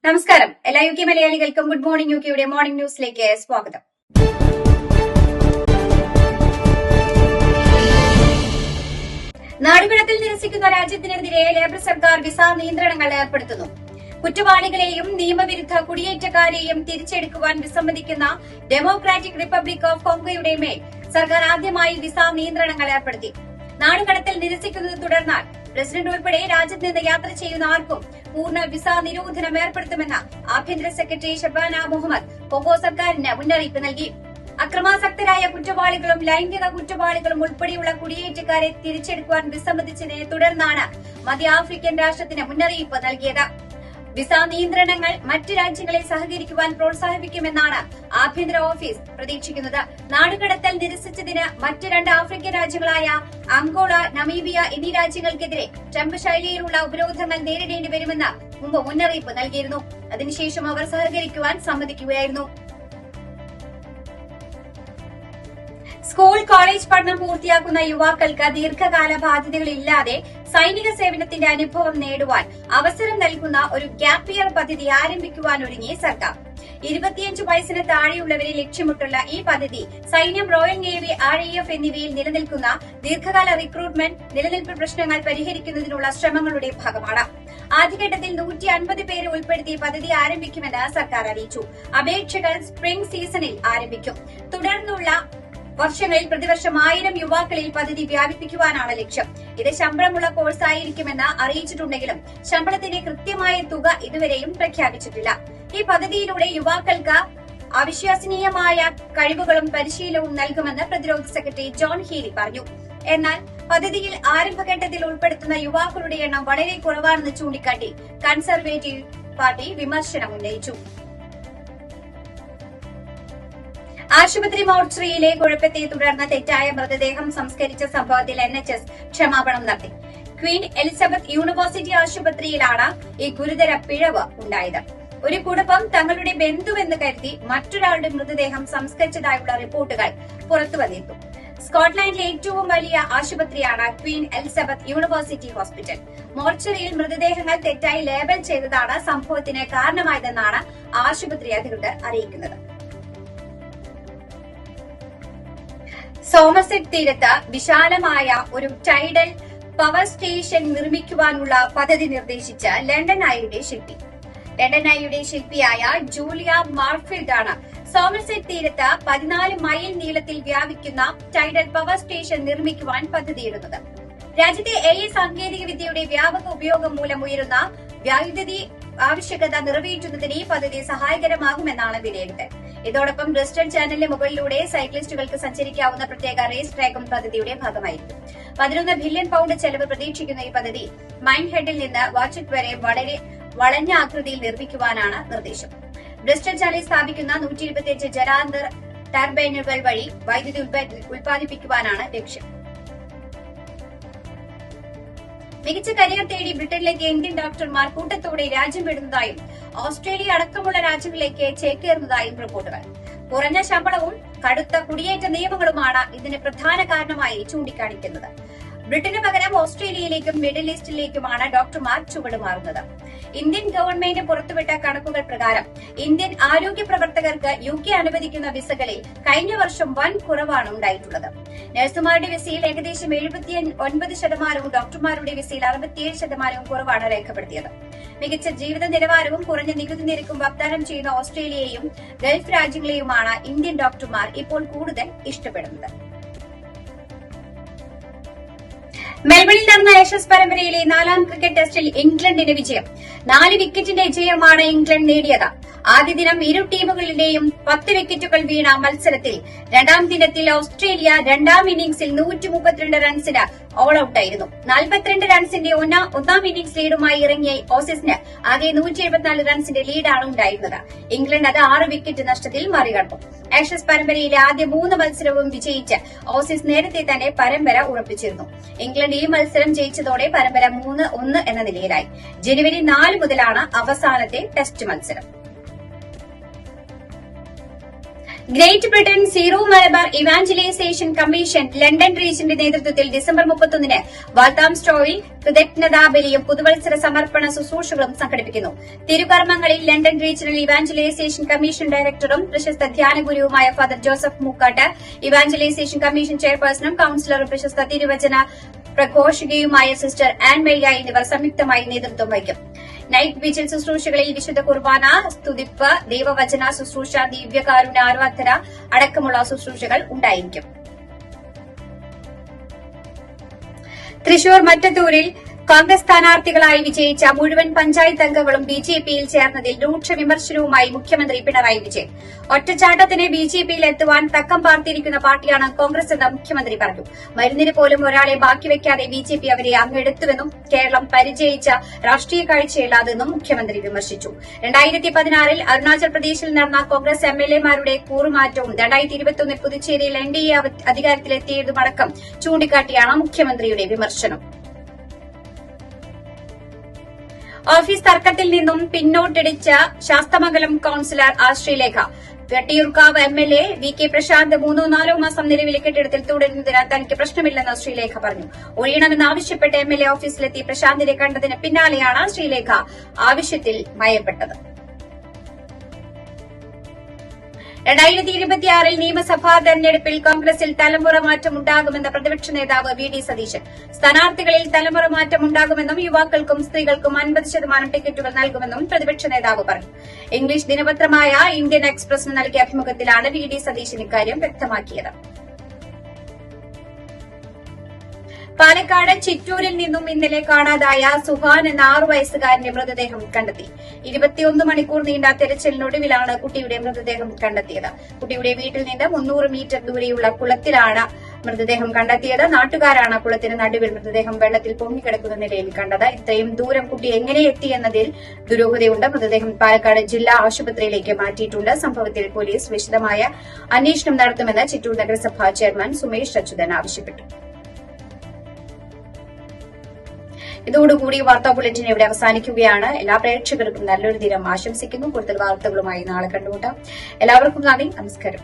നമസ്കാരം. എല്ലാ U K മലയാളികൾക്കും ഗുഡ് മോർണിംഗ് യു കെയുടെ മോർണിംഗ് ന്യൂസിലേക്ക് സ്വാഗതം. നാടുകടത്തിൽ നിരസിക്കുന്ന രാജ്യത്തിനെതിരെ ലേബർ സർക്കാർ വിസ നിയന്ത്രണങ്ങൾ ഏർപ്പെടുത്തുന്നു. കുറ്റവാളികളെയും നിയമവിരുദ്ധ കുടിയേറ്റക്കാരെയും തിരിച്ചെടുക്കുവാൻ വിസമ്മതിക്കുന്ന ഡെമോക്രാറ്റിക് റിപ്പബ്ലിക് ഓഫ് കോങ്കോയുടെ മേൽ സർക്കാർ ആദ്യമായി വിസ നിയന്ത്രണങ്ങൾ ഏർപ്പെടുത്തി. നാടുകടത്തിൽ നിരസിക്കുന്നത് തുടർന്നാൽ പ്രസിഡന്റ് ഉൾപ്പെടെ രാജ്യത്ത് നിന്ന് യാത്ര ചെയ്യുന്ന ആർക്കും പൂർണ്ണ വിസ നിരോധനം ഏർപ്പെടുത്തുമെന്ന് ആഭ്യന്തര സെക്രട്ടറി ഷബാന മുഹമ്മദ് കോങ്കോ സർക്കാരിന് മുന്നറിയിപ്പ് നൽകി. അക്രമാസക്തരായ കുറ്റവാളികളും ലൈംഗിക കുറ്റവാളികളും ഉൾപ്പെടെയുള്ള കുടിയേറ്റക്കാരെ തിരിച്ചെടുക്കുവാൻ വിസമ്മതിച്ചതിനെ തുടർന്നാണ് മധ്യ ആഫ്രിക്കൻ രാഷ്ട്രത്തിന് മുന്നറിയിപ്പ് നൽകിയത്. വിസ നിയന്ത്രണങ്ങൾ മറ്റ് രാജ്യങ്ങളെ സഹകരിക്കുവാൻ പ്രോത്സാഹിപ്പിക്കുമെന്നാണ് ആഭ്യന്തര ഓഫീസ് പ്രതീക്ഷിക്കുന്നത്. നാടുകടത്തൽ നിരസിച്ചതിന് മറ്റ് രണ്ട് ആഫ്രിക്കൻ രാജ്യങ്ങളായ അംഗോള, നമീബിയ എന്നീ രാജ്യങ്ങൾക്കെതിരെ ട്രംപ് ശൈലിയിലുള്ള ഉപരോധങ്ങൾ നേരിടേണ്ടി വരുമെന്ന് മുമ്പ് മുന്നറിയിപ്പ് നൽകിയിരുന്നു. അതിനുശേഷം അവർ സഹകരിക്കുവാൻ സമ്മതിക്കുകയായിരുന്നു. സ്കൂൾ, കോളേജ് പഠനം പൂർത്തിയാക്കുന്ന യുവാക്കൾക്ക് ദീർഘകാല ബാധ്യതകളില്ലാതെ സൈനിക സേവനത്തിന്റെ അനുഭവം നേടുവാൻ അവസരം നൽകുന്ന ഒരു ഗ്യാപ് ഇയർ പദ്ധതി ആരംഭിക്കുവാനൊരുങ്ങി സർക്കാർ. 25 വയസ്സിന് താഴെയുള്ളവരെ ലക്ഷ്യമിട്ടുള്ള ഈ പദ്ധതി സൈന്യം, റോയൽ നേവി, RAF എന്നിവയിൽ നിലനിൽക്കുന്ന ദീർഘകാല റിക്രൂട്ട്മെന്റ്, നിലനിൽപ്പ് പ്രശ്നങ്ങൾ പരിഹരിക്കുന്നതിനുള്ള ശ്രമങ്ങളുടെ ഭാഗമാണ്. ആദ്യഘട്ടത്തിൽ 150 പേരെ ഉൾപ്പെടുത്തി പദ്ധതി ആരംഭിക്കുമെന്ന് സർക്കാർ അറിയിച്ചു. അപേക്ഷകൾ സ്പ്രിംഗ് സീസണിൽ ആരംഭിക്കും. തുടർന്നുള്ള വർഷങ്ങളിൽ പ്രതിവർഷം 1000 യുവാക്കളിൽ പദ്ധതി വ്യാപിപ്പിക്കുവാനാണ് ലക്ഷ്യം. ഇത് ശമ്പളമുള്ള കോഴ്സായിരിക്കുമെന്ന് അറിയിച്ചിട്ടുണ്ടെങ്കിലും ശമ്പളത്തിന്റെ കൃത്യമായ തുക ഇതുവരെയും പ്രഖ്യാപിച്ചിട്ടില്ല. ഈ പദ്ധതിയിലൂടെ യുവാക്കൾക്ക് അവിശ്വസനീയമായ കഴിവുകളും പരിശീലനവും നൽകുമെന്ന് പ്രതിരോധ സെക്രട്ടറി ജോൺ ഹീലി പറഞ്ഞു. എന്നാൽ പദ്ധതിയിൽ ആരംഭഘട്ടത്തിൽ ഉൾപ്പെടുത്തുന്ന യുവാക്കളുടെ എണ്ണം വളരെ കുറവാണെന്ന് ചൂണ്ടിക്കാട്ടി കൺസർവേറ്റീവ് പാർട്ടി വിമർശനം ഉന്നയിച്ചു. ആശുപത്രി മോർച്ചറിയിലെ കുഴപ്പത്തെ തുടർന്ന് തെറ്റായ മൃതദേഹം സംസ്കരിച്ച സംഭവത്തിൽ NHS ക്ഷമാപണം നടത്തി. ക്വീൻ എലിസബത്ത് യൂണിവേഴ്സിറ്റി ആശുപത്രിയിലാണ് ഈ ഗുരുതര പിഴവ് ഉണ്ടായത്. ഒരു കുടുംബം തങ്ങളുടെ ബന്ധുവെന്ന് കരുതി മറ്റൊരാളുടെ മൃതദേഹം സംസ്കരിച്ചതായുള്ള റിപ്പോർട്ടുകൾ പുറത്തുവന്നിരുന്നു. സ്കോട്ട്ലാൻഡിലെ ഏറ്റവും വലിയ ആശുപത്രിയാണ് ക്വീൻ എലിസബത്ത് യൂണിവേഴ്സിറ്റി ഹോസ്പിറ്റൽ. മോർച്ചറിയിൽ മൃതദേഹങ്ങൾ തെറ്റായി ലേബൽ ചെയ്തതാണ് സംഭവത്തിന് കാരണമായതെന്നാണ് ആശുപത്രി അധികൃതർ അറിയിക്കുന്നത്. സോമർസെറ്റ് തീരത്ത് വിശാലമായ ഒരു ടൈഡൽ പവർ സ്റ്റേഷൻ നിർമ്മിക്കുവാനുള്ള പദ്ധതി നിർദ്ദേശിച്ച് ലണ്ടൻ ഐയുടെ ശില്പിയായ ജൂലിയ മാർഫീൽഡ് ആണ് സോമർസെറ്റ് തീരത്ത് 14 മൈൽ നീളത്തിൽ വ്യാപിക്കുന്ന ടൈഡൽ പവർ സ്റ്റേഷൻ നിർമ്മിക്കുവാൻ പദ്ധതിയിടുന്നത്. രാജ്യത്തെ AI സാങ്കേതിക വിദ്യയുടെ വ്യാപക ഉപയോഗം മൂലം ഉയരുന്ന വൈദ്യുതി ആവശ്യകത നിറവേറ്റുന്നതിന് ഈ പദ്ധതി സഹായകരമാകുമെന്നാണ് വിലയിരുത്തൽ. ഇതോടൊപ്പം ബ്രിസ്റ്റൽ ചാനലിന് മുകളിലൂടെ സൈക്ലിസ്റ്റുകൾക്ക് സഞ്ചരിക്കാവുന്ന പ്രത്യേക റേസ് ട്രാക്കും പദ്ധതിയുടെ ഭാഗമായിരിക്കും. 11 ബില്യൺ പൗണ്ട് ചെലവ് പ്രതീക്ഷിക്കുന്ന ഈ പദ്ധതി മൈൻഹെഡിൽ നിന്ന് വാച്ചറ്റ് വരെ വളരെ വളഞ്ഞ ആകൃതിയിൽ നിർമ്മിക്കുവാനാണ് നിർദ്ദേശം. ബ്രിസ്റ്റൽ ചാനലിൽ സ്ഥാപിക്കുന്ന 125 ജലാന്തർ ടർബൈനുകൾ വഴി വൈദ്യുതി ഉൽപ്പാദിപ്പിക്കുവാനാണ് ലക്ഷ്യം. മികച്ച കരിയർ തേടി ബ്രിട്ടനിലേക്ക് ഇന്ത്യൻ ഡോക്ടർമാർ കൂട്ടത്തോടെ രാജ്യം വിടുന്നതായും ഓസ്ട്രേലിയ അടക്കമുള്ള രാജ്യങ്ങളിലേക്ക് ചേക്കേറുന്നതായും റിപ്പോർട്ടുകൾ. കുറഞ്ഞ ശമ്പളവും കടുത്ത കുടിയേറ്റ നിയമങ്ങളുമാണ് ഇതിന് പ്രധാന കാരണമായി ചൂണ്ടിക്കാണിക്കുന്നത്. ബ്രിട്ടന് പകരം ഓസ്ട്രേലിയയിലേക്കും മിഡിൽ ഈസ്റ്റിലേക്കുമാണ് ഡോക്ടർമാർ ചുവടുമാറുന്നത്. ഇന്ത്യൻ ഗവൺമെന്റ് പുറത്തുവിട്ട കണക്കുകൾ പ്രകാരം ഇന്ത്യൻ ആരോഗ്യ പ്രവർത്തകർക്ക് UK അനുവദിക്കുന്ന വിസകളിൽ കഴിഞ്ഞ വർഷം വൻ കുറവാണ് ഉണ്ടായിട്ടുള്ളത്. നഴ്സുമാരുടെ വിസയിൽ ഏകദേശം 79%, ഡോക്ടർമാരുടെ വിസയിൽ 67% കുറവാണ് രേഖപ്പെടുത്തിയത്. മികച്ച ജീവിത നിലവാരവും കുറഞ്ഞ നികുതി നിരക്കും വാഗ്ദാനം ചെയ്യുന്ന ഓസ്ട്രേലിയയെയും ഗൾഫ് രാജ്യങ്ങളെയുമാണ് ഇന്ത്യൻ ഡോക്ടർമാർ ഇപ്പോൾ കൂടുതൽ ഇഷ്ടപ്പെടുന്നത്. മെൽബണിൽ നടന്ന ആഷസ് പരമ്പരയിലെ 4ാം ക്രിക്കറ്റ് ടെസ്റ്റിൽ ഇംഗ്ലണ്ടിന് വിജയം. 4 വിക്കറ്റിന്റെ ജയമാണ് ഇംഗ്ലണ്ട് നേടിയത്. ആദ്യ ദിനം ഇരു ടീമുകളിലെയും 10 വിക്കറ്റുകൾ വീണ മത്സരത്തിൽ 2ാം ദിനത്തിൽ ഓസ്ട്രേലിയ 2ാം ഇന്നിംഗ്സിൽ 132 റൺസിന് ഓൾ ഔട്ടായിരുന്നു. 42 റൺസിന്റെ ഒന്നാം ഇന്നിംഗ്സ് ലീഡുമായി ഇറങ്ങിയ ഓസീസിന് ആകെ 174 റൺസിന്റെ ലീഡാണ് ഉണ്ടായിരുന്നത്. ഇംഗ്ലണ്ട് അത് 6 വിക്കറ്റ് നഷ്ടത്തിൽ മറികടന്നു. ആഷസ് പരമ്പരയിലെ ആദ്യ 3 മത്സരവും വിജയിച്ച് ഓസീസ് നേരത്തെ തന്നെ പരമ്പര ഉറപ്പിച്ചിരുന്നു. ഇംഗ്ലണ്ട് ഈ മത്സരം ജയിച്ചതോടെ പരമ്പര 3-1 എന്ന നിലയിലായി. ജനുവരി 4 മുതലാണ് അവസാനത്തെ ടെസ്റ്റ് മത്സരം. Great Britain Syro Malabar evangelisation commission London റീജിയന്റെ നേതൃത്വത്തിൽ ഡിസംബർ 31-ന് വാൽതാം സ്റ്റോയിൽ കൃതജ്ഞതാബലിയും പുതുവത്സര സമർപ്പണ ശുശ്രൂഷകളും സംഘടിപ്പിക്കുന്നു. തിരുകർമ്മങ്ങളിൽ ലണ്ടൻ റീജിയണൽ ഇവാഞ്ചലൈസേഷൻ കമ്മീഷൻ ഡയറക്ടറും പ്രശസ്ത ധ്യാനഗുരുവുമായ ഫാദർ ജോസഫ് മൂക്കാട്ട്, ഇവാഞ്ചലൈസേഷൻ കമ്മീഷൻ ചെയർപേഴ്സണും കൌൺസിലറും പ്രശസ്ത തിരുവചന പ്രഘോഷകയുമായ സിസ്റ്റർ ആൻ മരിയ എന്നിവർ സംയുക്തമായി നേതൃത്വം വഹിക്കും. നൈറ്റ് വിജിൽ ശുശ്രൂഷകളിൽ വിശുദ്ധ കുർബാന, സ്തുതിപ്പ്, ദൈവവചന ശുശ്രൂഷ, ദിവ്യകാരുണ്യ ആരാധന അടക്കമുള്ള ശുശ്രൂഷകൾ ഉണ്ടായിരിക്കും. തൃശൂർ മറ്റത്തൂരിൽ കോൺഗ്രസ് സ്ഥാനാർത്ഥികളായി വിജയിച്ച മുഴുവൻ പഞ്ചായത്ത് അംഗങ്ങളും ബിജെപിയിൽ ചേർന്നതിൽ രൂക്ഷ വിമർശനവുമായി മുഖ്യമന്ത്രി പിണറായി വിജയൻ. ഒറ്റച്ചാട്ടത്തിന് ബിജെപിയിൽ എത്തുവാൻ തക്കം പാർത്തിയിരിക്കുന്ന പാർട്ടിയാണ് കോൺഗ്രസ് എന്ന് മുഖ്യമന്ത്രി പറഞ്ഞു. മരുന്നിന് പോലും ഒരാളെ ബാക്കി വയ്ക്കാതെ ബിജെപി അവരെ അങ്ങെടുത്തുവെന്നും കേരളം പരിചയിച്ച രാഷ്ട്രീയ കാഴ്ചയല്ലാതെന്നും മുഖ്യമന്ത്രി വിമർശിച്ചു. 2016-ൽ അരുണാചൽ പ്രദേശിൽ നടന്ന കോൺഗ്രസ് എംഎൽഎമാരുടെ കൂറുമാറ്റവും 2021-ൽ പുതുച്ചേരിയിൽ എൻഡിഎ അധികാരത്തിലെത്തിയതുമടക്കം ചൂണ്ടിക്കാട്ടിയാണ് മുഖ്യമന്ത്രിയുടെ വിമർശനം. ഓഫീസ് തർക്കത്തിൽ നിന്നും പിന്നോട്ടടിച്ച Sasthamangalam councillor Sreelekha. Vattiyoorkavu MLA V K Prashanth 3-4 മാസം നിലവിലെ കെട്ടിടത്തിൽ തുടരുന്നതിന് തനിക്ക് പ്രശ്നമില്ലെന്ന് ശ്രീലേഖ പറഞ്ഞു. ഒഴിയണമെന്നാവശ്യപ്പെട്ട് എംഎൽഎ ഓഫീസിലെത്തി പ്രശാന്തിനെ കണ്ടതിന് പിന്നാലെയാണ് ശ്രീലേഖ ആവശ്യത്തിൽ മയപ്പെട്ടത്. 2026-ൽ നിയമസഭാ തെരഞ്ഞെടുപ്പിൽ കോൺഗ്രസിൽ തലമുറ മാറ്റം ഉണ്ടാകുമെന്ന് പ്രതിപക്ഷ നേതാവ് വി ഡി സതീശൻ. സ്ഥാനാർത്ഥികളിൽ തലമുറ മാറ്റം ഉണ്ടാകുമെന്നും യുവാക്കൾക്കും സ്ത്രീകൾക്കും 50% ടിക്കറ്റുകൾ നൽകുമെന്നും പ്രതിപക്ഷ നേതാവ് പറഞ്ഞു. ഇംഗ്ലീഷ് ദിനപത്രമായ ഇന്ത്യൻ എക്സ്പ്രസിന് നൽകിയ അഭിമുഖത്തിലാണ് വി ഡി സതീശൻ ഇക്കാര്യം വ്യക്തമാക്കിയത്. പാലക്കാട് ചിറ്റൂരിൽ നിന്നും ഇന്നലെ കാണാതായ സുഹാൻ എന്ന 6 വയസ്സുകാരന്റെ മൃതദേഹം കണ്ടെത്തി. 21 മണിക്കൂർ നീണ്ട തെരച്ചിലിനൊടുവിലാണ് കുട്ടിയുടെ മൃതദേഹം കണ്ടെത്തിയത്. കുട്ടിയുടെ വീട്ടിൽ നിന്ന് 300 മീറ്റർ ദൂരെയുള്ള കുളത്തിലാണ് മൃതദേഹം കണ്ടെത്തിയത്. നാട്ടുകാരാണ് കുളത്തിന് നടുവിൽ മൃതദേഹം വെള്ളത്തിൽ പൊങ്ങിക്കിടക്കുന്ന നിലയിൽ കണ്ടത്. ഇത്രയും ദൂരം കുട്ടി എങ്ങനെ എത്തിയെന്നതിൽ ദുരൂഹതയുണ്ട്. മൃതദേഹം പാലക്കാട് ജില്ലാ ആശുപത്രിയിലേക്ക് മാറ്റിയിട്ടുണ്ട്. സംഭവത്തിൽ പോലീസ് വിശദമായ അന്വേഷണം നടത്തുമെന്ന് ചിറ്റൂർ നഗരസഭാ ചെയർമാൻ സുമേഷ് അച്യുതൻ ആവശ്യപ്പെട്ടു. ഇതോടുകൂടി വാർത്താ ബുള്ളറ്റിൻ ഇവിടെ അവസാനിക്കുകയാണ്. എല്ലാ പ്രേക്ഷകർക്കും നല്ലൊരു ദിനം ആശംസിക്കുന്നു. കൂടുതൽ വാർത്തകളുമായി നാളെ കണ്ടുമുട്ടാം. എല്ലാവർക്കും നന്ദി, നമസ്കാരം.